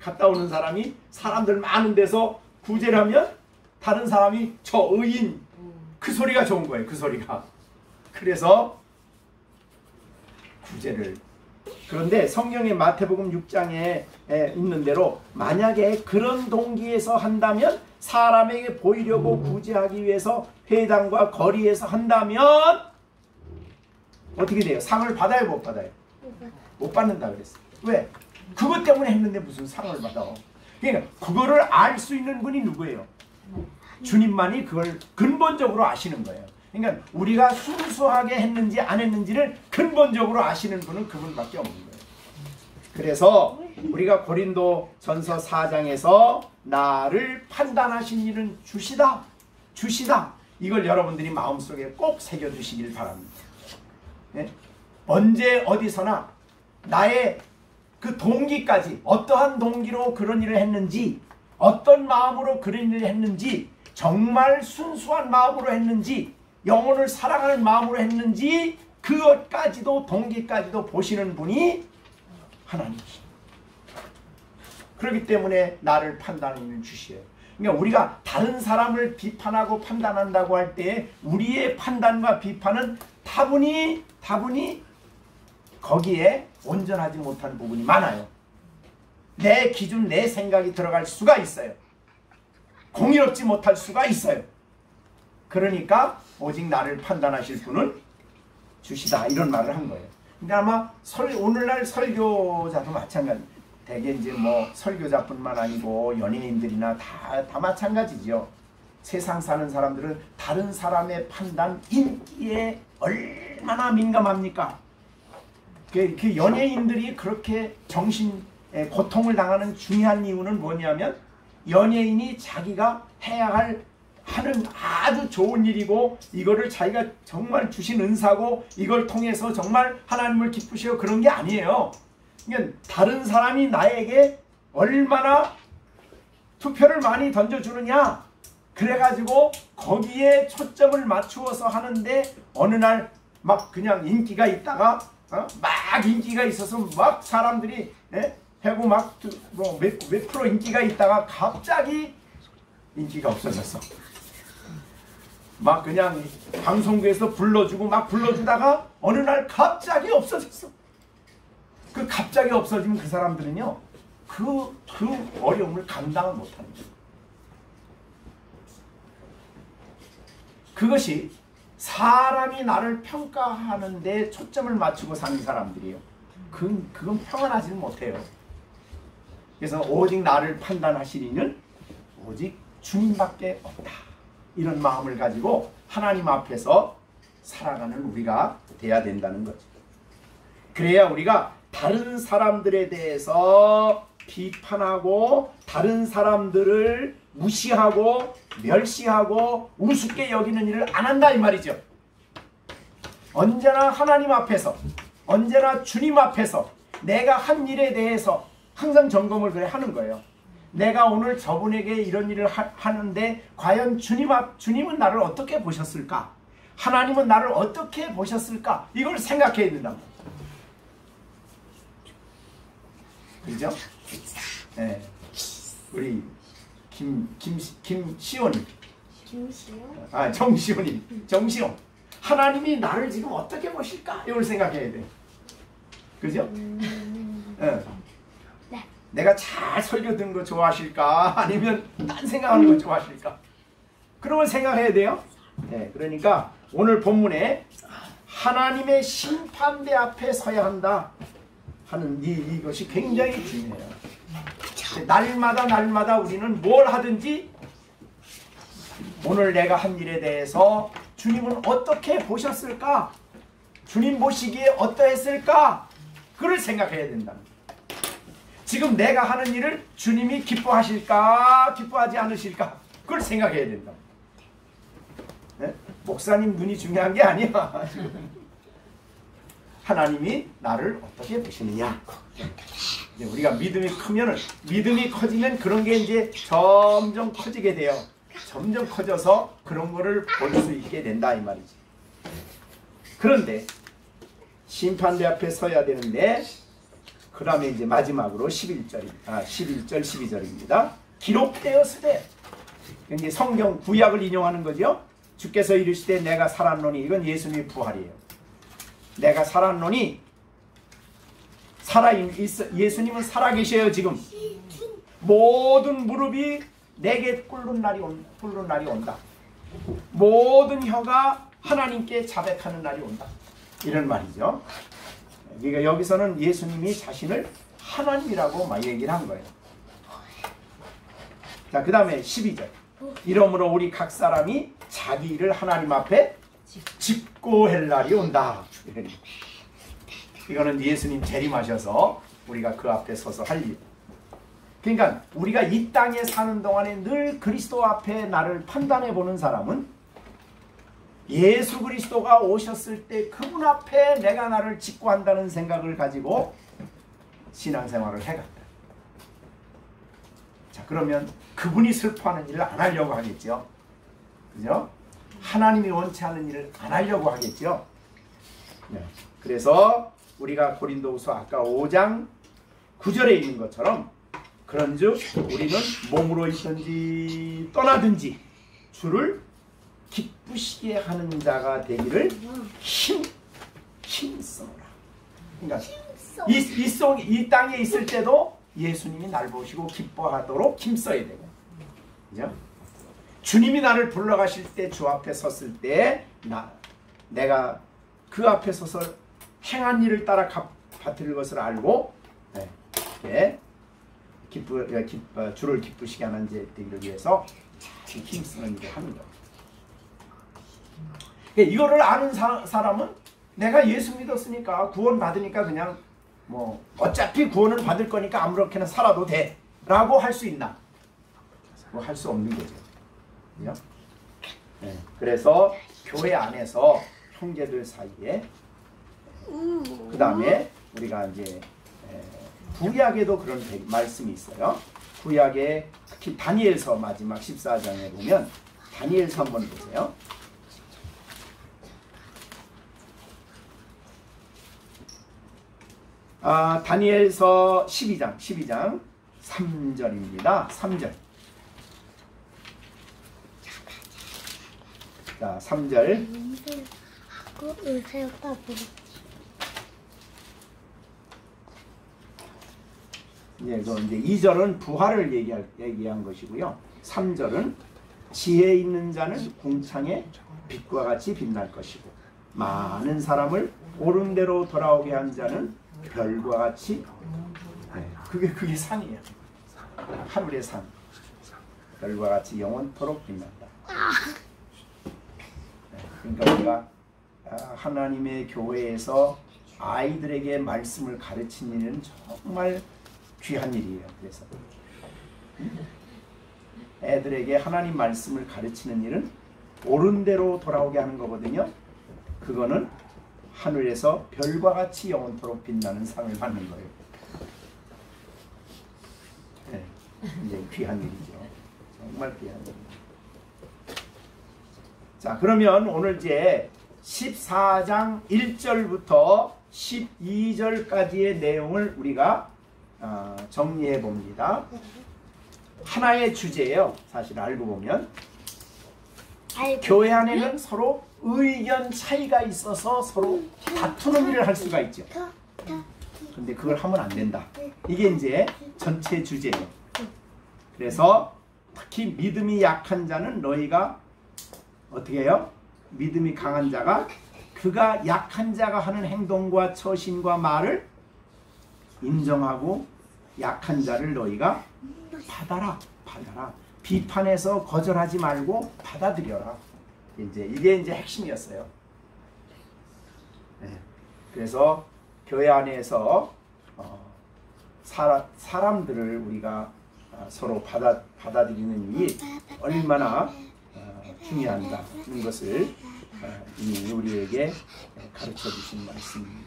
갔다 오는 사람이 사람들 많은 데서 구제를 하면 다른 사람이 저 의인 그 소리가 좋은 거예요. 그 소리가. 그래서 구제를. 그런데 성경의 마태복음 6장에 있는 대로 만약에 그런 동기에서 한다면 사람에게 보이려고 구제하기 위해서 회당과 거리에서 한다면 어떻게 돼요? 상을 받아요? 못 받아요? 못 받는다 그랬어요. 왜? 그것 때문에 했는데 무슨 상을 받아? 그러니까 그거를 알 수 있는 분이 누구예요? 주님만이 그걸 근본적으로 아시는 거예요. 그러니까 우리가 순수하게 했는지 안 했는지를 근본적으로 아시는 분은 그분밖에 없는 거예요. 그래서 우리가 고린도 전서 4장에서 나를 판단하신 일은 주시다. 이걸 여러분들이 마음속에 꼭 새겨두시길 바랍니다. 네? 언제 어디서나 나의 그 동기까지 어떠한 동기로 그런 일을 했는지 어떤 마음으로 그런 일을 했는지 정말 순수한 마음으로 했는지 영혼을 사랑하는 마음으로 했는지 그것까지도 동기까지도 보시는 분이 하나님이십니다. 그렇기 때문에 나를 판단을 주시어요. 그러니까 우리가 다른 사람을 비판하고 판단한다고 할 때 우리의 판단과 비판은 다분히 거기에 온전하지 못한 부분이 많아요. 내 기준, 내 생각이 들어갈 수가 있어요. 공의롭지 못할 수가 있어요. 그러니까 오직 나를 판단하실 분은 주시다, 이런 말을 한 거예요. 근데 아마 오늘날 설교자도 마찬가지. 대개 이제 뭐 설교자뿐만 아니고 연예인들이나 다 마찬가지죠. 세상 사는 사람들은 다른 사람의 판단, 인기에 얼마나 민감합니까? 그 연예인들이 그렇게 정신에 고통을 당하는 중요한 이유는 뭐냐면, 연예인이 자기가 해야 하는 아주 좋은 일이고 이거를 자기가 정말 주신 은사고 이걸 통해서 정말 하나님을 기쁘시고 그런 게 아니에요. 그러니까 다른 사람이 나에게 얼마나 투표를 많이 던져주느냐, 그래가지고 거기에 초점을 맞추어서 하는데 어느 날 막 그냥 인기가 있다가 막 인기가 있어서 막 사람들이 하고 막 몇 프로 인기가 있다가 갑자기 인기가 없어졌어. 막 그냥 방송국에서 불러주고 막 불러주다가 어느 날 갑자기 없어졌어. 그 갑자기 없어지면 그 사람들은요 그 어려움을 감당을 못하는 거예요. 그것이 사람이 나를 평가하는데 초점을 맞추고 사는 사람들이에요. 그건 평안하지는 못해요. 그래서 오직 나를 판단하실 이는 오직 주님밖에 없다, 이런 마음을 가지고 하나님 앞에서 살아가는 우리가 돼야 된다는 거죠. 그래야 우리가 다른 사람들에 대해서 비판하고 다른 사람들을 무시하고 멸시하고 우습게 여기는 일을 안 한다, 이 말이죠. 언제나 하나님 앞에서, 언제나 주님 앞에서 내가 한 일에 대해서 항상 점검을 그래 하는 거예요. 내가 오늘 저분에게 이런 일을 하는데 과연 주님은 나를 어떻게 보셨을까? 하나님은 나를 어떻게 보셨을까? 이걸 생각해야 된다고. 그죠? 네. 우리 김시온이. 김시온? 정시온. 하나님이 나를 지금 어떻게 보실까? 이걸 생각해야 돼. 그죠? 네. 내가 잘 설교 듣는 거 좋아하실까? 아니면 딴 생각하는 거 좋아하실까? 그런 걸 생각해야 돼요. 네, 그러니까 오늘 본문에 하나님의 심판대 앞에 서야 한다 하는 이것이 굉장히 중요해요. 날마다 우리는 뭘 하든지 오늘 내가 한 일에 대해서 주님은 어떻게 보셨을까? 주님 보시기에 어떠했을까? 그걸 생각해야 된다는 거예요. 지금 내가 하는 일을 주님이 기뻐하실까? 기뻐하지 않으실까? 그걸 생각해야 된다. 네? 목사님 눈이 중요한 게 아니야. 하나님이 나를 어떻게 보시느냐. 우리가 믿음이 크면은, 믿음이 커지면 그런 게 이제 점점 커지게 돼요. 점점 커져서 그런 거를 볼 수 있게 된다, 이 말이지. 그런데 심판대 앞에 서야 되는데, 그 다음에 이제 마지막으로 11절 12절입니다. 기록되었으되, 이제 성경 구약을 인용하는 거죠. 주께서 이르시되 내가 살았노니, 이건 예수님의 부활이에요. 내가 살았노니, 예수님은 살아계셔요. 지금 모든 무릎이 내게 꿇는 날이 온다. 모든 혀가 하나님께 자백하는 날이 온다, 이런 말이죠. 그러니까 여기서는 예수님이 자신을 하나님이라고 막 얘기를 한 거예요. 자, 그 다음에 12절. 이러므로 우리 각 사람이 자기 일을 하나님 앞에 짚고 할 날이 온다. 이거는 예수님 재림하셔서 우리가 그 앞에 서서 할 일. 그러니까 우리가 이 땅에 사는 동안에 늘 그리스도 앞에 나를 판단해 보는 사람은 예수 그리스도가 오셨을 때 그분 앞에 내가 나를 직구한다는 생각을 가지고 신앙생활을 해갔다. 자, 그러면 그분이 슬퍼하는 일을 안 하려고 하겠죠. 그죠? 하나님이 원치 않는 일을 안 하려고 하겠죠. 네. 그래서 우리가 고린도후서 아까 5장 9절에 있는 것처럼 그런즉 우리는 몸으로 있든지 떠나든지 주를 기쁘시게 하는 자가 되기를 힘써라. 그러니까 이 땅에 있을 때도 예수님이 날 보시고 기뻐하도록 힘써야 되고, 그죠? 주님이 나를 불러가실 때 주 앞에 섰을 때 내가 그 앞에 서서 행한 일을 따라 받을 것을 알고 주를 기쁘시게 하는 자 되기를 위해서 힘쓰는 일을 하는 거예요. 이거를 아는 사람은 내가 예수 믿었으니까 구원 받으니까 그냥 뭐 어차피 구원을 받을 거니까 아무렇게나 살아도 돼 라고 할 수 있나? 뭐 할 수 없는 거죠. 그죠? 네. 그래서 교회 안에서 형제들 사이에 그 다음에 우리가 이제 구약에도 그런 말씀이 있어요. 구약에 특히 다니엘서 마지막 14장에 보면 다니엘서 한번 보세요. 다니엘서 12장 3절입니다. 3절. 자, 3절. 이제 2절은 부활을 얘기한 것이고요. 3절은 지혜 있는 자는 궁창의 빛과 같이 빛날 것이고 많은 사람을 옳은 대로 돌아오게 한 자는 별과 같이, 그게 상이에요. 하늘의 상. 별과 같이 영원토록 빛난다. 그러니까 우리가 하나님의 교회에서 아이들에게 말씀을 가르치는 일은 정말 귀한 일이에요. 그래서 애들에게 하나님 말씀을 가르치는 일은 옳은 대로 돌아오게 하는 거거든요. 그거는 하늘에서 별과 같이 영원토록 빛나는 상을 받는 거예요. 네, 이제 귀한 일이죠. 정말 귀한 일입니다. 자, 그러면 오늘 이제 14장 1절부터 12절까지의 내용을 우리가 정리해 봅니다. 하나의 주제예요. 사실 알고 보면 교회 안에는 서로 의견 차이가 있어서 서로 다투는 일을 할 수가 있죠. 근데 그걸 하면 안 된다. 이게 이제 전체 주제예요. 그래서 특히 믿음이 약한 자는 너희가 어떻게 해요? 믿음이 강한 자가 그가 약한 자가 하는 행동과 처신과 말을 인정하고 약한 자를 너희가 받아라. 비판해서 거절하지 말고 받아들여라. 이게 이제 핵심이었어요. 네. 그래서 교회 안에서 사람들을 우리가 서로 받아들이는 일이 얼마나 중요하다는 것을 이미 우리에게 가르쳐 주신 말씀입니다.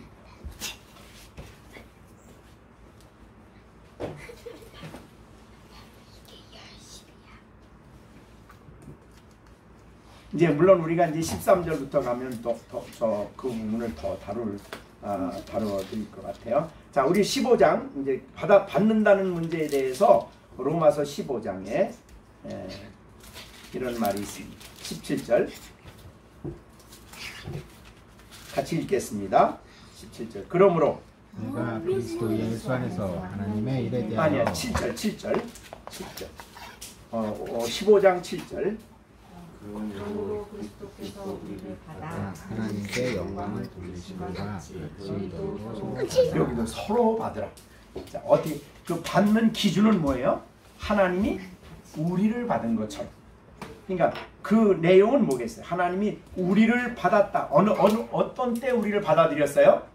이제 물론 우리가 이제 13절부터 가면 또 그 부분을 더 다뤄드릴 것 같아요. 자, 우리 15장 이제 받는다는 문제에 대해서 로마서 15장에 이런 말이 있습니다. 17절 같이 읽겠습니다. 17절. 그러므로 내가 그리스도 예수 안에서 하나님의 일에 대하여 아니야 7절 15장 7절 그러므로 그리스도께서 우리를 받아 하나님께 영광을 돌리시고가 같이 여기도 서로 받으라. 자, 어디 그 받는 기준은 뭐예요? 하나님이 우리를 받은 것처럼. 그러니까 그 내용은 뭐겠어요? 하나님이 우리를 받았다. 어떤 때 우리를 받아들였어요?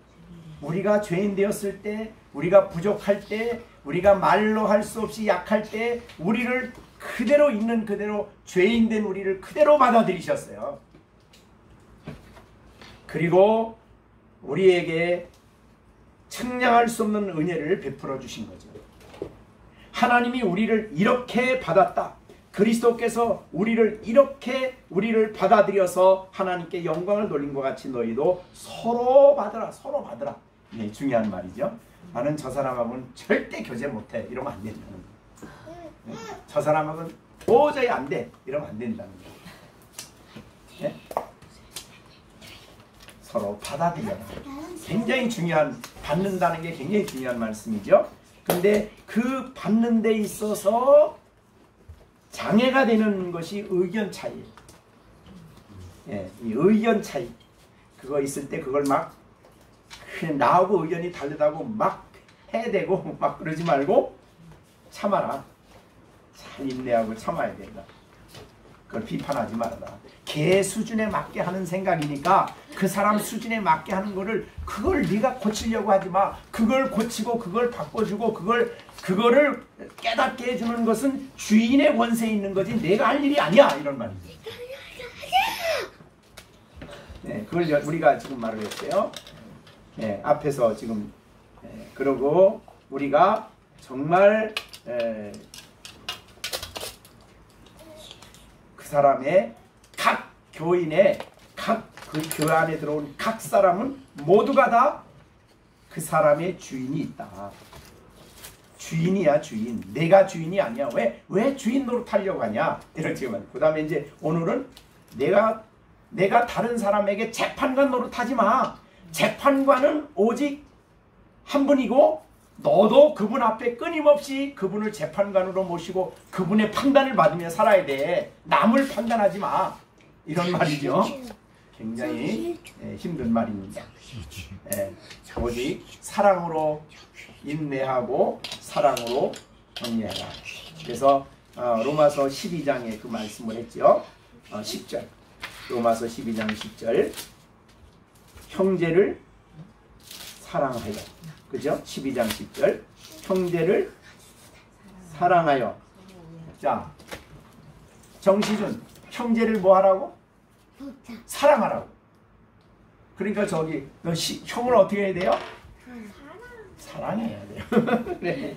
우리가 죄인 되었을 때, 우리가 부족할 때, 우리가 말로 할 수 없이 약할 때 우리를 그대로 있는 그대로 죄인 된 우리를 그대로 받아들이셨어요. 그리고 우리에게 측량할 수 없는 은혜를 베풀어 주신 거죠. 하나님이 우리를 이렇게 받았다. 그리스도께서 우리를 받아들여서 하나님께 영광을 돌린 것 같이 너희도 서로 받으라. 서로 받으라. 네, 중요한 말이죠. 나는 저 사람하고는 절대 교제 못해. 이러면 안 된다는 거예요. 네, 저 사람하고는 도저히 안 돼. 이러면 안 된다는 거예요. 네? 서로 받아들여라. 굉장히 중요한, 받는다는 게 굉장히 중요한 말씀이죠. 근데 그 받는 데 있어서 장애가 되는 것이 의견 차이예요. 예, 이 의견 차이. 그거 있을 때 그걸 막 그냥 나하고 의견이 다르다고 막 해대고 막 그러지 말고 참아라. 잘 인내하고 참아야 된다. 그걸 비판하지 말아라. 걔 수준에 맞게 하는 생각이니까 그 사람 수준에 맞게 하는 거를 그걸 네가 고치려고 하지 마. 그걸 고치고 그걸 바꿔주고 그거를 깨닫게 해주는 것은 주인의 권세에 있는 거지 내가 할 일이 아니야. 이런 말이죠. 네, 그걸 우리가 지금 말을 했어요. 네, 앞에서 지금 그러고 우리가 정말 그 사람의 각 교인의 그 교회 안에 들어온 각 사람은 모두가 다 그 사람의 주인이 있다. 주인이야, 주인. 내가 주인이 아니야. 왜 주인 노릇하려고 하냐? 이렇게 말해요. 그 다음에 이제 오늘은 내가 다른 사람에게 재판관 노릇하지 마. 재판관은 오직 한 분이고 너도 그분 앞에 끊임없이 그분을 재판관으로 모시고 그분의 판단을 받으며 살아야 돼. 남을 판단하지 마. 이런 말이죠. 굉장히 힘든 말입니다. 오직 사랑으로 인내하고 사랑으로 정리해라. 그래서 로마서 12장에 그 말씀을 했죠. 10절. 로마서 12장 10절. 형제를 사랑하여. 그죠? 12장 10절. 형제를 사랑하여. 자, 정시준, 형제를 뭐 하라고? 사랑하라고. 그러니까 저기 너 형을 어떻게 해야 돼요? 사랑해야 돼요. 네.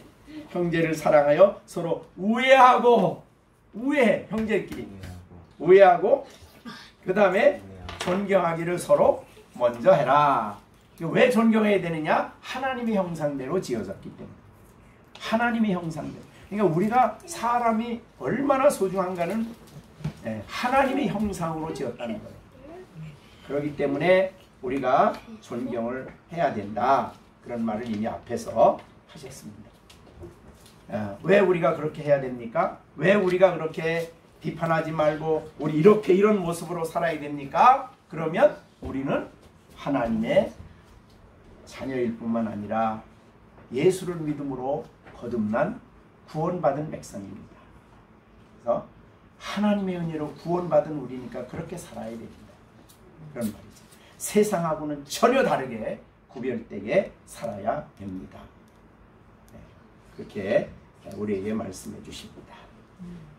형제를 사랑하여 서로 우애하고 형제끼리 우애하고 그 다음에 존경하기를 서로 먼저 해라. 왜 존경해야 되느냐? 하나님의 형상대로 지어졌기 때문에. 하나님의 형상대로. 그러니까 우리가 사람이 얼마나 소중한가는 하나님의 형상으로 지었다는 거예요. 그렇기 때문에 우리가 존경을 해야 된다. 그런 말을 이미 앞에서 하셨습니다. 왜 우리가 그렇게 해야 됩니까? 왜 우리가 그렇게 비판하지 말고 우리 이렇게 이런 모습으로 살아야 됩니까? 그러면 우리는 하나님의 자녀일 뿐만 아니라 예수를 믿음으로 거듭난 구원받은 백성입니다. 그래서 하나님의 은혜로 구원받은 우리니까 그렇게 살아야 됩니다. 그런 말이죠. 세상하고는 전혀 다르게 구별되게 살아야 됩니다. 그렇게 우리에게 말씀해 주십니다.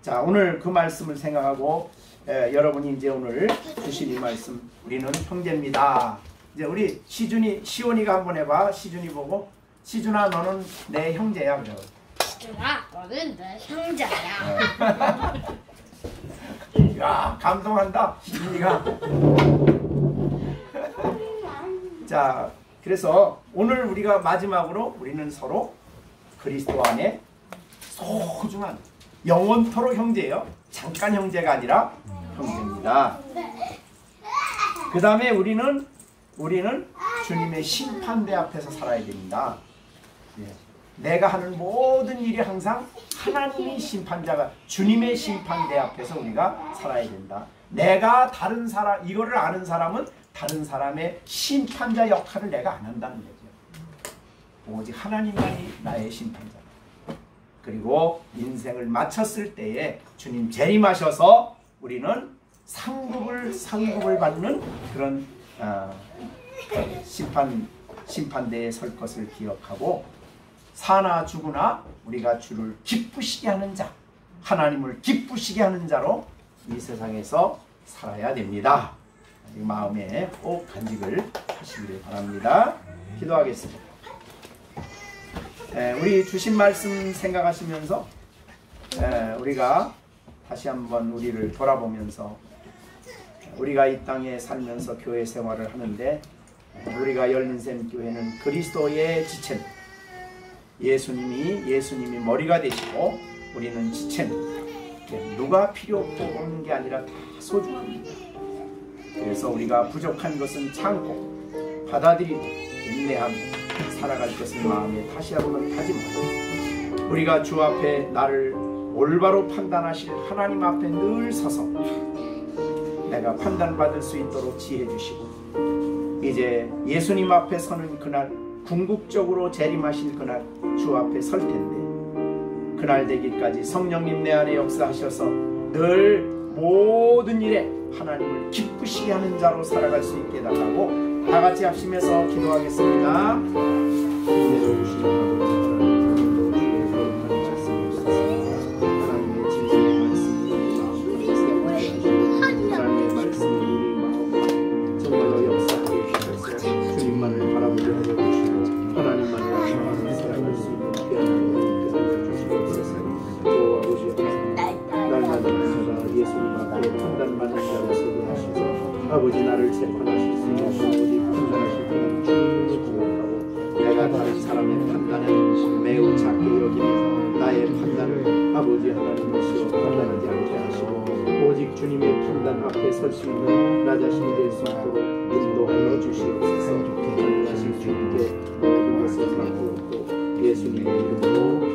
자, 오늘 그 말씀을 생각하고 여러분이 이제 오늘 주신 이 말씀, 우리는 형제입니다. 이제 우리 시온이가 한번 해봐. 시준이 보고, 시준아 너는 내 형제야. 그래. 시준아 너는 내 형제야. 야, 감동한다 시준이가. 자, 그래서 오늘 우리가 마지막으로 우리는 서로 그리스도 안에 소중한 영원토록 형제예요. 잠깐 형제가 아니라 형제입니다. 그 다음에 우리는 주님의 심판대 앞에서 살아야 됩니다. 내가 하는 모든 일이 항상 하나님의 심판자가, 주님의 심판대 앞에서 우리가 살아야 된다. 내가 다른 사람, 이거를 아는 사람은 다른 사람의 심판자 역할을 내가 안 한다는 거죠. 오직 하나님만이 나의 심판자. 그리고 인생을 마쳤을 때에 주님 재림하셔서 우리는 상급을 받는 그런 심판대에 설 것을 기억하고, 사나 죽으나 우리가 주를 기쁘시게 하는 자, 하나님을 기쁘시게 하는 자로 이 세상에서 살아야 됩니다. 마음에 꼭 간직을 하시기를 바랍니다. 기도하겠습니다. 우리 주신 말씀 생각하시면서 우리가 다시 한번 우리를 돌아보면서 우리가 이 땅에 살면서 교회 생활을 하는데 우리가 열린샘 교회는 그리스도의 지체는 예수님이 머리가 되시고 우리는 지체는 누가 필요 없는 게 아니라 다 소중합니다. 그래서 우리가 부족한 것은 참고 받아들이고 인내하고 살아갈 것을 마음에 다시하고는 다짐하고 우리가 주 앞에 나를 올바로 판단하실 하나님 앞에 늘 서서 내가 판단받을 수 있도록 지혜 주시고 이제 예수님 앞에 서는 그날 궁극적으로 재림하실 그날 주 앞에 설 텐데 그날 되기까지 성령님 내 안에 역사하셔서 늘 모든 일에 하나님을 기쁘시게 하는 자로 살아갈 수 있게 해달라고 다 같이 합심해서 기도하겠습니다. 아버지 나를 재판하실 수 있는 아버지 판단하실 때는 주님을 고백하고 내가 다른 사람의 판단은 매우 작게 여기면서 나의 판단을 아버지 하나님이시여 판단하지 않게 하시고 오직 주님의 판단 앞에 설 수 있는 나 자신이 될 수 있도록 인도하여 주시옵소서. 하실 수 있게 모든 것을 받고 또 예수님의 이름으로